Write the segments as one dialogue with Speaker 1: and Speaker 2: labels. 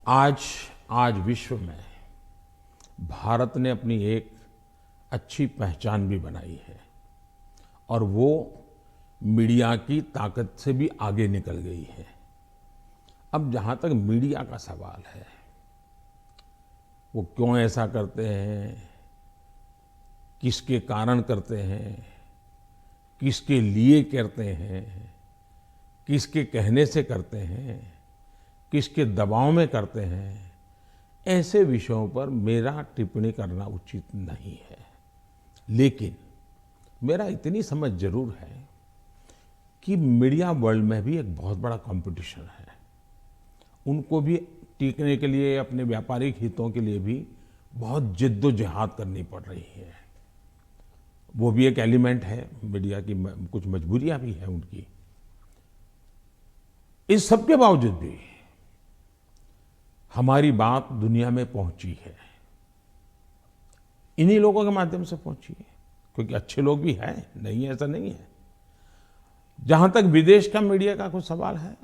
Speaker 1: आज आज विश्व में भारत ने अपनी एक अच्छी पहचान भी बनाई है और वो मीडिया की ताकत से भी आगे निकल गई है। अब जहाँ तक मीडिया का सवाल है, वो क्यों ऐसा करते हैं, किसके कारण करते हैं, किसके लिए करते हैं, किसके कहने से करते हैं, किसके दबाव में करते हैं, ऐसे विषयों पर मेरा टिप्पणी करना उचित नहीं है। लेकिन मेरा इतनी समझ जरूर है कि मीडिया वर्ल्ड में भी एक बहुत बड़ा कंपटीशन है। उनको भी टिकने के लिए, अपने व्यापारिक हितों के लिए भी बहुत जिद्दोजहद करनी पड़ रही है। वो भी एक एलिमेंट है, मीडिया की कुछ मजबूरियां भी हैं उनकी। इस सब के बावजूद भी हमारी बात दुनिया में पहुंची है, इन्हीं लोगों के माध्यम से पहुंची है, क्योंकि अच्छे लोग भी हैं, नहीं ऐसा नहीं है। जहां तक विदेश का मीडिया का कुछ सवाल है,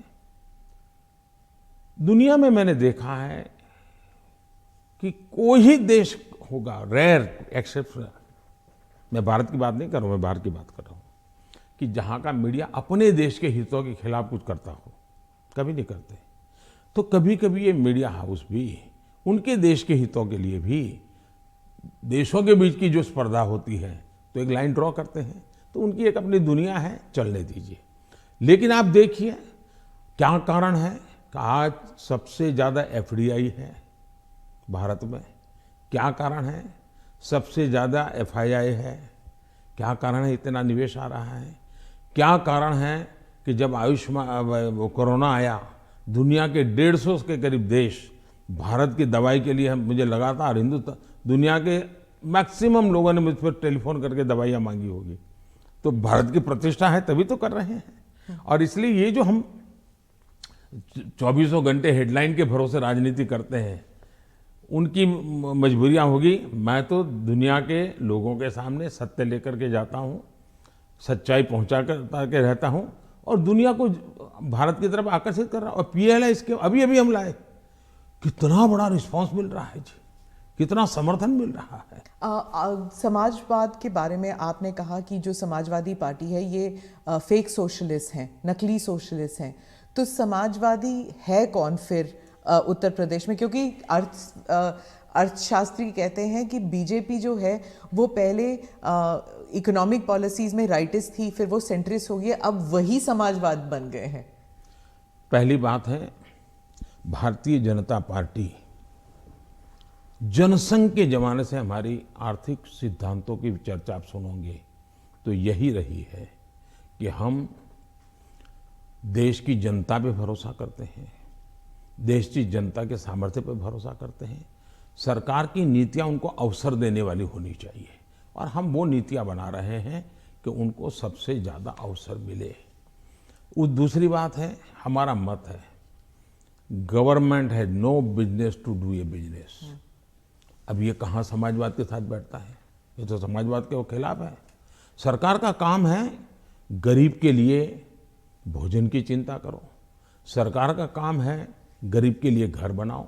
Speaker 1: दुनिया में मैंने देखा है कि कोई ही देश होगा, रेयर एक्सेप्शन, मैं भारत की बात नहीं कर रहा हूं, मैं बाहर की बात कर रहा हूं, कि जहां का मीडिया अपने देश के हितों के खिलाफ कुछ करता हो। कभी नहीं करते। तो कभी कभी ये मीडिया हाउस भी उनके देश के हितों के लिए भी, देशों के बीच की जो स्पर्धा होती है, तो एक लाइन ड्रॉ करते हैं। तो उनकी एक अपनी दुनिया है, चलने दीजिए। लेकिन आप देखिए क्या कारण है कि आज सबसे ज्यादा एफडीआई है भारत में। क्या कारण है? सबसे ज्यादा एफआईआई है। क्या कारण है इतना निवेश आ रहा है? क्या कारण है कि जब आयुष्मान कोरोना आया, दुनिया के 150 के करीब देश भारत की दवाई के लिए, मुझे लगातार हिंदुस्तान, दुनिया के मैक्सिमम लोगों ने मुझ पर टेलीफोन करके दवाइयाँ मांगी होगी। तो भारत की प्रतिष्ठा है तभी तो कर रहे हैं। और इसलिए ये जो हम 24 घंटे हेडलाइन के भरोसे राजनीति करते हैं, उनकी मजबूरियां होगी। मैं तो दुनिया के लोगों के सामने सत्य लेकर के जाता हूं, सच्चाई पहुंचा के रहता हूं और दुनिया को भारत की तरफ आकर्षित कर रहा हूं। और पीएलआई इसके अभी अभी हम लाए, कितना बड़ा रिस्पांस मिल रहा है जी, कितना समर्थन मिल रहा है।
Speaker 2: समाजवाद के बारे में आपने कहा कि जो समाजवादी पार्टी है ये फेक सोशलिस्ट हैं, नकली सोशलिस्ट हैं। तो समाजवादी है कौन फिर उत्तर प्रदेश में? क्योंकि अर्थशास्त्री कहते हैं कि बीजेपी जो है वो पहले इकोनॉमिक पॉलिसीज में राइटिस्ट थी, फिर वो सेंट्रिस्ट हो गई, अब वही समाजवाद बन गए हैं।
Speaker 1: पहली बात है, भारतीय जनता पार्टी जनसंघ के जमाने से हमारी आर्थिक सिद्धांतों की चर्चा आप सुनोगे तो यही रही है कि हम देश की जनता पे भरोसा करते हैं, देश की जनता के सामर्थ्य पे भरोसा करते हैं। सरकार की नीतियां उनको अवसर देने वाली होनी चाहिए और हम वो नीतियां बना रहे हैं कि उनको सबसे ज़्यादा अवसर मिले। दूसरी बात है, हमारा मत है, government has no business to do a business. अब ये कहाँ समाजवाद के साथ बैठता है? ये तो समाजवाद के खिलाफ है। सरकार का काम है गरीब के लिए भोजन की चिंता करो, सरकार का काम है गरीब के लिए घर बनाओ,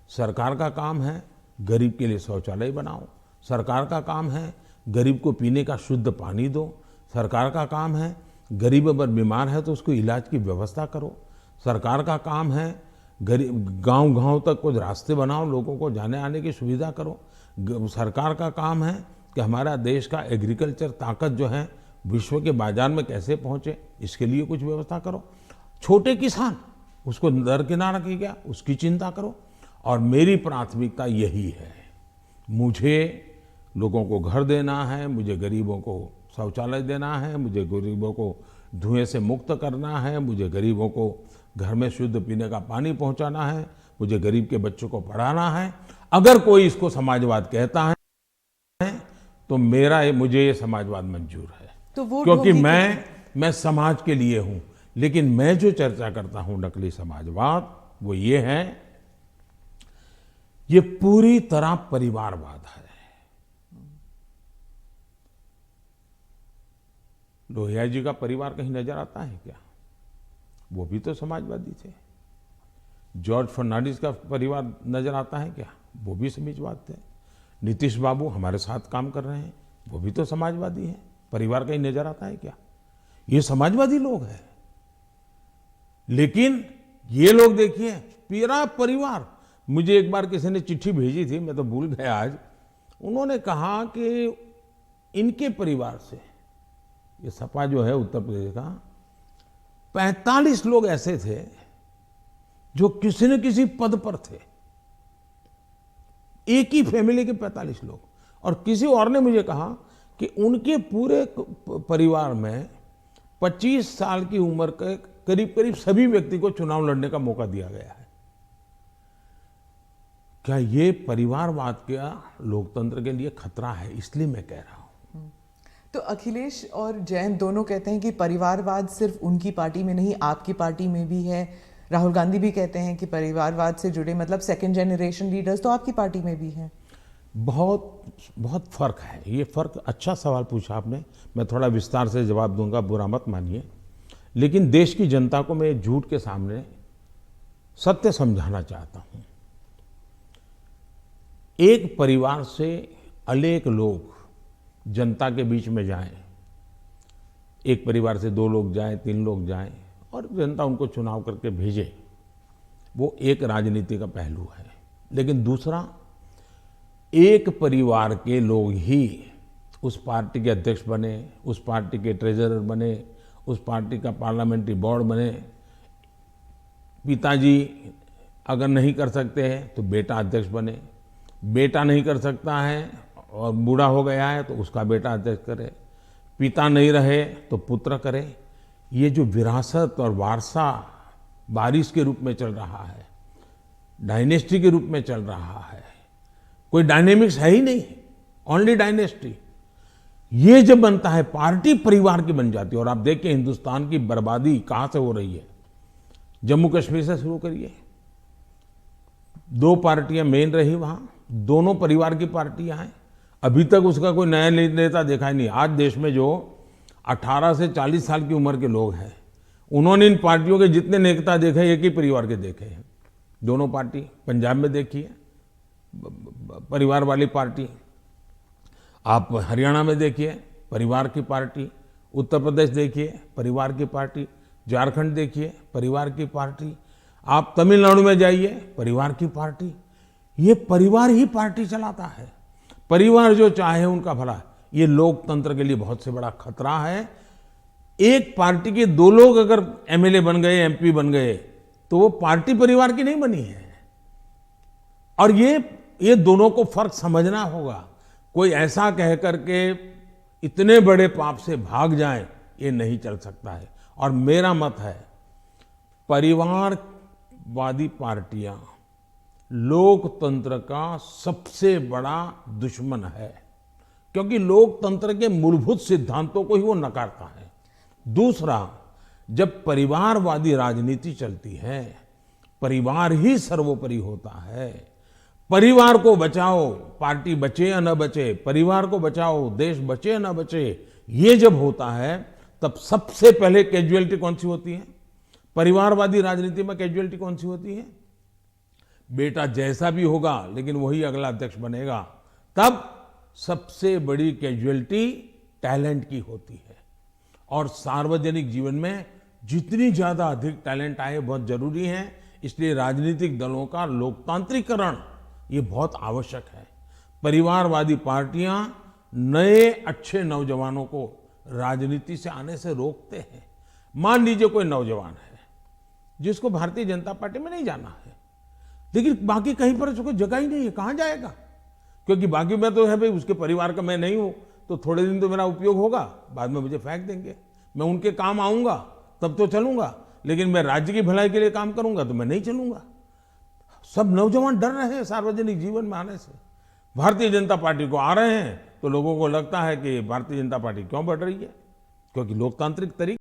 Speaker 1: सरकार का काम है गरीब के लिए शौचालय बनाओ, सरकार का काम है गरीब को पीने का शुद्ध पानी दो, सरकार का काम है गरीब अगर बीमार है तो उसको इलाज की व्यवस्था करो, सरकार का काम है गरीब गांव-गांव तक कुछ रास्ते बनाओ, लोगों को जाने आने की सुविधा करो। सरकार का काम है कि हमारा देश का एग्रीकल्चर ताकत जो है विश्व के बाजार में कैसे पहुंचे, इसके लिए कुछ व्यवस्था करो। छोटे किसान, उसको दरकिनार किया गया, उसकी चिंता करो। और मेरी प्राथमिकता यही है, मुझे लोगों को घर देना है, मुझे गरीबों को शौचालय देना है, मुझे गरीबों को धुएं से मुक्त करना है, मुझे गरीबों को घर में शुद्ध पीने का पानी पहुंचाना है, मुझे गरीब के बच्चों को पढ़ाना है। अगर कोई इसको समाजवाद कहता है तो मुझे ये समाजवाद मंजूर है।
Speaker 2: तो वो
Speaker 1: क्योंकि मैं समाज के लिए हूं। लेकिन मैं जो चर्चा करता हूं नकली समाजवाद, वो ये है, ये पूरी तरह परिवारवाद है। लोहिया जी का परिवार कहीं नजर आता है क्या? वो भी तो समाजवादी थे। जॉर्ज फर्नांडिस का परिवार नजर आता है क्या? वो भी समाजवाद थे। नीतीश बाबू हमारे साथ काम कर रहे हैं, वो भी तो समाजवादी हैं। परिवार कहीं नजर आता है क्या? ये समाजवादी लोग हैं। लेकिन ये लोग देखिए, पूरा परिवार, मुझे एक बार किसी ने चिट्ठी भेजी थी, मैं तो भूल गया आज। उन्होंने कहा कि इनके परिवार से, ये सपा जो है उत्तर प्रदेश का, 45 लोग ऐसे थे जो किसी न किसी पद पर थे। एक ही फैमिली के 45 लोग। और किसी और ने मुझे कहा कि उनके पूरे परिवार में 25 साल की उम्र के करीब करीब सभी व्यक्ति को चुनाव लड़ने का मौका दिया गया है। क्या ये परिवारवाद का लोकतंत्र के लिए खतरा है? इसलिए मैं कह रहा हूं।
Speaker 2: तो अखिलेश और जयंत दोनों कहते हैं कि परिवारवाद सिर्फ उनकी पार्टी में नहीं, आपकी पार्टी में भी है। राहुल गांधी भी कहते हैं कि परिवारवाद से जुड़े मतलब सेकंड जनरेशन लीडर्स तो आपकी पार्टी में भी हैं।
Speaker 1: बहुत बहुत फर्क है। ये फर्क, अच्छा सवाल पूछा आपने। मैं थोड़ा विस्तार से जवाब दूंगा, बुरा मत मानिए। लेकिन देश की जनता को मैं झूठ के सामने सत्य समझाना चाहता हूं। एक परिवार से अनेक लोग जनता के बीच में जाएं, एक परिवार से 2 लोग जाएं, 3 लोग जाएं और जनता उनको चुनाव करके भेजे, वो एक राजनीति का पहलू है। लेकिन दूसरा, एक परिवार के लोग ही उस पार्टी के अध्यक्ष बने, उस पार्टी के ट्रेजरर बने, उस पार्टी का पार्लियामेंट्री बोर्ड बने। पिताजी अगर नहीं कर सकते हैं तो बेटा अध्यक्ष बने, बेटा नहीं कर सकता है और बूढ़ा हो गया है तो उसका बेटा अध्यक्ष करे, पिता नहीं रहे तो पुत्र करे। ये जो विरासत और वारसा बारिश के रूप में चल रहा है, डायनेस्टी के रूप में चल रहा है, कोई डायनेमिक्स है ही नहीं, ओनली डायनेस्टी। ये जब बनता है, पार्टी परिवार की बन जाती है। और आप देखिए हिंदुस्तान की बर्बादी कहां से हो रही है। जम्मू कश्मीर से शुरू करिए, 2 पार्टियां मेन रही वहां, दोनों परिवार की पार्टियां हैं। अभी तक उसका कोई नया नेता देखा ही नहीं। आज देश में जो 18 से 40 साल की उम्र के लोग हैं, उन्होंने इन पार्टियों के जितने नेता देखे, एक ही परिवार के देखे हैं। दोनों पार्टी, पंजाब में देखिए परिवार वाली पार्टी, आप हरियाणा में देखिए परिवार की पार्टी, उत्तर प्रदेश देखिए परिवार की पार्टी, झारखंड देखिए परिवार की पार्टी, आप तमिलनाडु में जाइए परिवार की पार्टी। ये परिवार ही पार्टी चलाता है। परिवार जो चाहे उनका भला। ये लोकतंत्र के लिए बहुत से बड़ा खतरा है। एक पार्टी के 2 लोग अगर एमएलए बन गए, एमपी बन गए, तो वो पार्टी परिवार की नहीं बनी है। और ये दोनों को फर्क समझना होगा। कोई ऐसा कह करके इतने बड़े पाप से भाग जाए, ये नहीं चल सकता है। और मेरा मत है, परिवारवादी पार्टियां लोकतंत्र का सबसे बड़ा दुश्मन है, क्योंकि लोकतंत्र के मूलभूत सिद्धांतों को ही वो नकारता है। दूसरा, जब परिवारवादी राजनीति चलती है, परिवार ही सर्वोपरि होता है। परिवार को बचाओ, पार्टी बचे या न बचे, परिवार को बचाओ, देश बचे या न बचे, ये जब होता है तब सबसे पहले कैजुअलिटी कौन सी होती है? परिवारवादी राजनीति में कैजुअलिटी कौन सी होती है? बेटा जैसा भी होगा लेकिन वही अगला अध्यक्ष बनेगा। तब सबसे बड़ी कैजुअलिटी टैलेंट की होती है। और सार्वजनिक जीवन में जितनी ज्यादा अधिक टैलेंट आए बहुत जरूरी है। इसलिए राजनीतिक दलों का लोकतांत्रिकरण ये बहुत आवश्यक है। परिवारवादी पार्टियां नए अच्छे नौजवानों को राजनीति से आने से रोकते हैं। मान लीजिए कोई नौजवान है जिसको भारतीय जनता पार्टी में नहीं जाना है, लेकिन बाकी कहीं पर उसको जगह ही नहीं है, कहां जाएगा? क्योंकि बाकी में तो है भाई, उसके परिवार का मैं नहीं हूं, तो थोड़े दिन तो मेरा उपयोग होगा, बाद में मुझे फेंक देंगे। मैं उनके काम आऊंगा तब तो चलूंगा, लेकिन मैं राज्य की भलाई के लिए काम करूंगा तो मैं नहीं चलूंगा। सब नौजवान डर रहे हैं सार्वजनिक जीवन में आने से। भारतीय जनता पार्टी को आ रहे हैं तो लोगों को लगता है कि भारतीय जनता पार्टी क्यों बढ़ रही है, क्योंकि लोकतांत्रिक तरीके